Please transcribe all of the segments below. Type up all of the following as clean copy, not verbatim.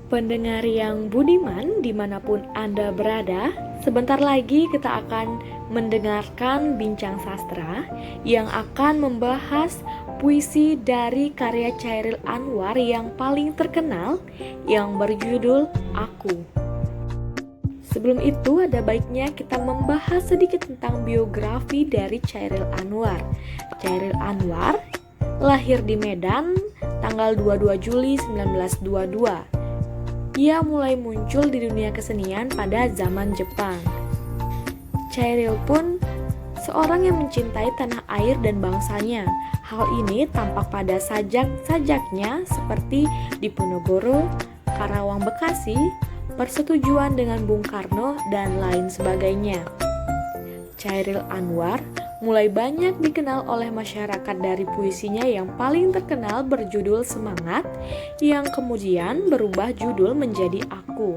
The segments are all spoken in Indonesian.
Pendengar yang budiman dimanapun Anda berada, sebentar lagi kita akan mendengarkan bincang sastra yang akan membahas puisi dari karya Chairil Anwar yang paling terkenal yang berjudul Aku. Sebelum itu ada baiknya kita membahas sedikit tentang biografi dari Chairil Anwar. Chairil Anwar lahir di Medan tanggal 22 Juli 1922. Ia mulai muncul di dunia kesenian pada zaman Jepang. Chairil pun seorang yang mencintai tanah air dan bangsanya. Hal ini tampak pada sajak-sajaknya seperti Diponegoro, Karawang Bekasi, persetujuan dengan Bung Karno, dan lain sebagainya. Chairil Anwar mulai banyak dikenal oleh masyarakat dari puisinya yang paling terkenal berjudul Semangat, yang kemudian berubah judul menjadi Aku.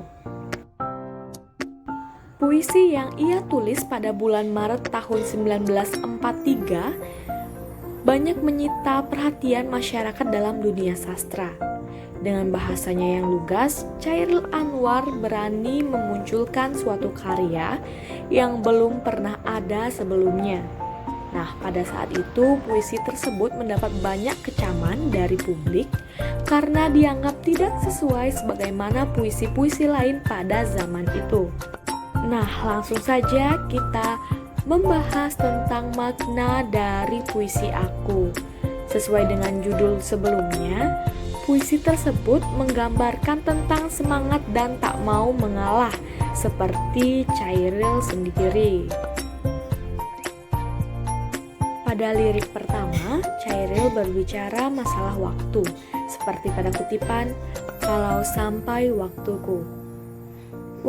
Puisi yang ia tulis pada bulan Maret tahun 1943 banyak menyita perhatian masyarakat dalam dunia sastra. Dengan bahasanya yang lugas, Chairil Anwar berani memunculkan suatu karya yang belum pernah ada sebelumnya. Nah, pada saat itu puisi tersebut mendapat banyak kecaman dari publik karena dianggap tidak sesuai sebagaimana puisi-puisi lain pada zaman itu. Nah, langsung saja kita membahas tentang makna dari puisi Aku. Sesuai dengan judul sebelumnya, puisi tersebut menggambarkan tentang semangat dan tak mau mengalah seperti Chairil sendiri. Pada lirik pertama, Chairil berbicara masalah waktu, seperti pada kutipan, "Kalau sampai waktuku."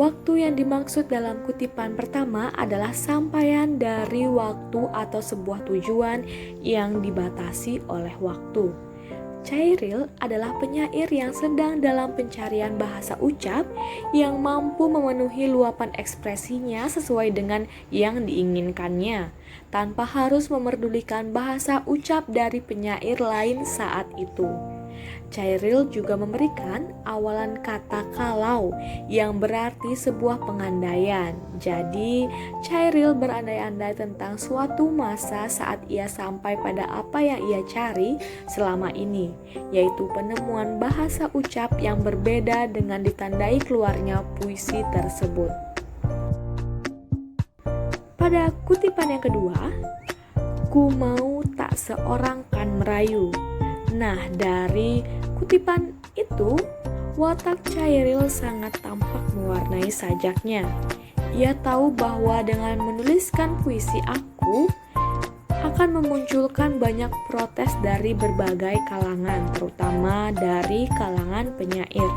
Waktu yang dimaksud dalam kutipan pertama adalah sampaian dari waktu atau sebuah tujuan yang dibatasi oleh waktu. Chairil adalah penyair yang sedang dalam pencarian bahasa ucap yang mampu memenuhi luapan ekspresinya sesuai dengan yang diinginkannya, tanpa harus memerdulikan bahasa ucap dari penyair lain saat itu. Chairil juga memberikan awalan kata kalau yang berarti sebuah pengandaian. Jadi, Chairil berandai-andai tentang suatu masa saat ia sampai pada apa yang ia cari selama ini, yaitu penemuan bahasa ucap yang berbeda dengan ditandai keluarnya puisi tersebut. Pada kutipan yang kedua, "Ku mau tak seorang kan merayu." Nah, dari kutipan itu, watak Chairil sangat tampak mewarnai sajaknya. Ia tahu bahwa dengan menuliskan puisi Aku akan memunculkan banyak protes dari berbagai kalangan, terutama dari kalangan penyair.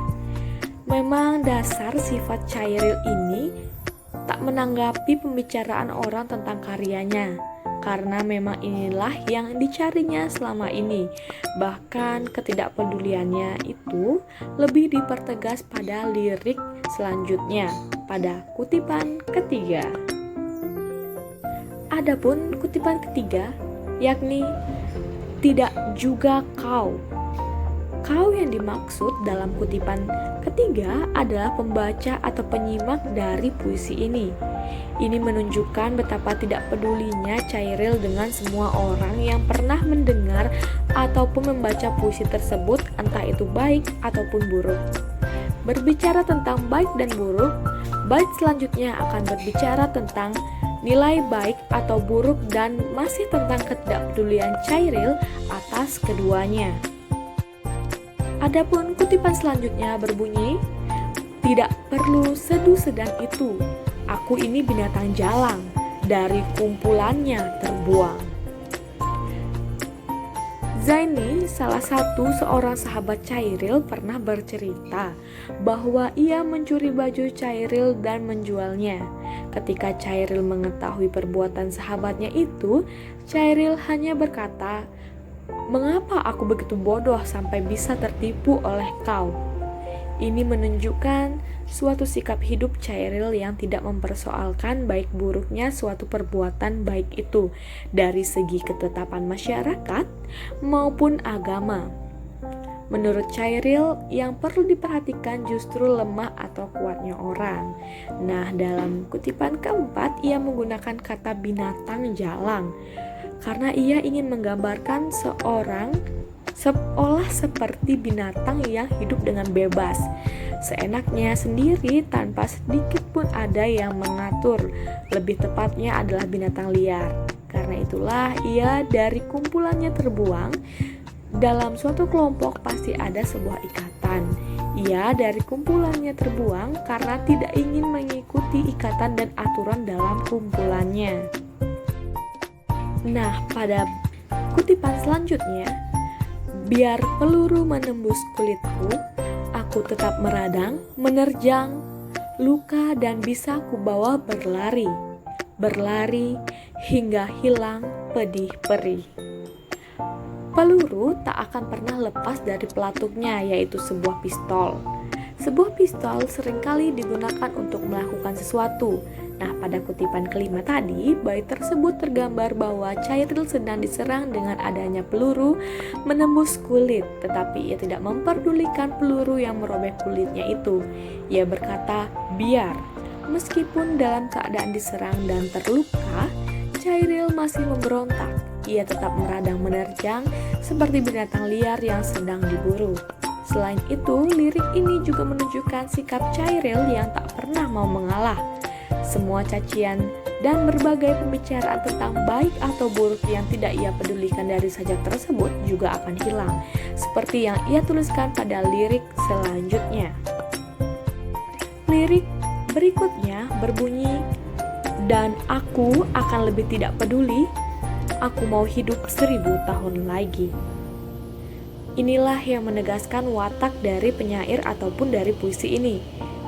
Memang dasar sifat Chairil ini tak menanggapi pembicaraan orang tentang karyanya, karena memang inilah yang dicarinya selama ini. Bahkan ketidakpeduliannya itu lebih dipertegas pada lirik selanjutnya, pada kutipan ketiga. Adapun kutipan ketiga, yakni "tidak juga kau." Kau yang dimaksud dalam kutipan ketiga adalah pembaca atau penyimak dari puisi ini. Ini menunjukkan betapa tidak pedulinya Chairil dengan semua orang yang pernah mendengar ataupun membaca puisi tersebut, entah itu baik ataupun buruk. Berbicara tentang baik dan buruk, bait selanjutnya akan berbicara tentang nilai baik atau buruk dan masih tentang ketidakpedulian Chairil atas keduanya. Adapun kutipan selanjutnya berbunyi, "Tidak perlu sedu-sedan itu. Aku ini binatang jalang, dari kumpulannya terbuang." Zaini, salah satu seorang sahabat Chairil, pernah bercerita bahwa ia mencuri baju Chairil dan menjualnya. Ketika Chairil mengetahui perbuatan sahabatnya itu, Chairil hanya berkata, "Mengapa aku begitu bodoh sampai bisa tertipu oleh kau?" Ini menunjukkan suatu sikap hidup Chairil yang tidak mempersoalkan baik buruknya suatu perbuatan baik itu dari segi ketetapan masyarakat maupun agama. Menurut Chairil, yang perlu diperhatikan justru lemah atau kuatnya orang. Nah, dalam kutipan keempat, ia menggunakan kata binatang jalang karena ia ingin menggambarkan seorang seolah seperti binatang yang hidup dengan bebas, seenaknya sendiri tanpa sedikit pun ada yang mengatur. Lebih tepatnya adalah binatang liar. Karena itulah ia dari kumpulannya terbuang. Dalam suatu kelompok pasti ada sebuah ikatan. Ia dari kumpulannya terbuang karena tidak ingin mengikuti ikatan dan aturan dalam kumpulannya. Nah, pada kutipan selanjutnya, biar peluru menembus kulitku, aku tetap meradang, menerjang, luka dan bisa kubawa berlari. Berlari hingga hilang pedih perih. Peluru tak akan pernah lepas dari pelatuknya, yaitu sebuah pistol. Sebuah pistol seringkali digunakan untuk melakukan sesuatu. Nah, pada kutipan kelima tadi, bait tersebut tergambar bahwa Chairil sedang diserang dengan adanya peluru menembus kulit, tetapi ia tidak memperdulikan peluru yang merobek kulitnya itu. Ia berkata, biar. Meskipun dalam keadaan diserang dan terluka, Chairil masih memberontak. Ia tetap meradang menerjang seperti binatang liar yang sedang diburu. Selain itu, lirik ini juga menunjukkan sikap Chairil yang tak pernah mau mengalah. Semua cacian dan berbagai pembicaraan tentang baik atau buruk yang tidak ia pedulikan dari sajak tersebut juga akan hilang, seperti yang ia tuliskan pada lirik selanjutnya. Lirik berikutnya berbunyi, dan aku akan lebih tidak peduli, aku mau hidup 1000 tahun lagi. Inilah yang menegaskan watak dari penyair ataupun dari puisi ini,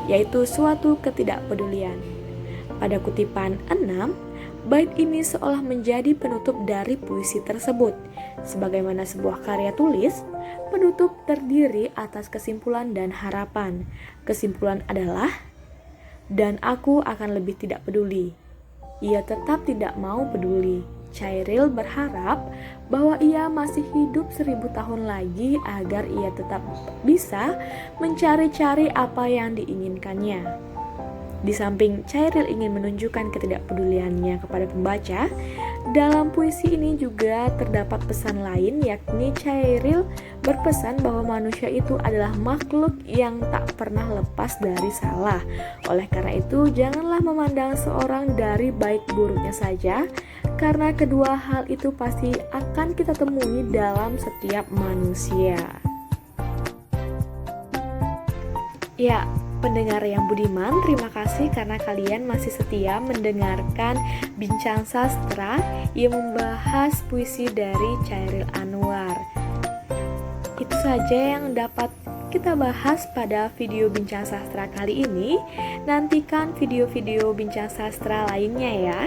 yaitu suatu ketidakpedulian. Pada kutipan 6, bait ini seolah menjadi penutup dari puisi tersebut. Sebagaimana sebuah karya tulis, penutup terdiri atas kesimpulan dan harapan. Kesimpulan adalah, dan aku akan lebih tidak peduli. Ia tetap tidak mau peduli. Chairil berharap bahwa ia masih hidup 1000 tahun lagi agar ia tetap bisa mencari-cari apa yang diinginkannya. Di samping Chairil ingin menunjukkan ketidakpeduliannya kepada pembaca, dalam puisi ini juga terdapat pesan lain, yakni Chairil berpesan bahwa manusia itu adalah makhluk yang tak pernah lepas dari salah. Oleh karena itu, janganlah memandang seorang dari baik buruknya saja, karena kedua hal itu pasti akan kita temui dalam setiap manusia. Ya, pendengar yang budiman, terima kasih karena kalian masih setia mendengarkan Bincang Sastra yang membahas puisi dari Chairil Anwar. Itu saja yang dapat kita bahas pada video Bincang Sastra kali ini. Nantikan video-video Bincang Sastra lainnya ya.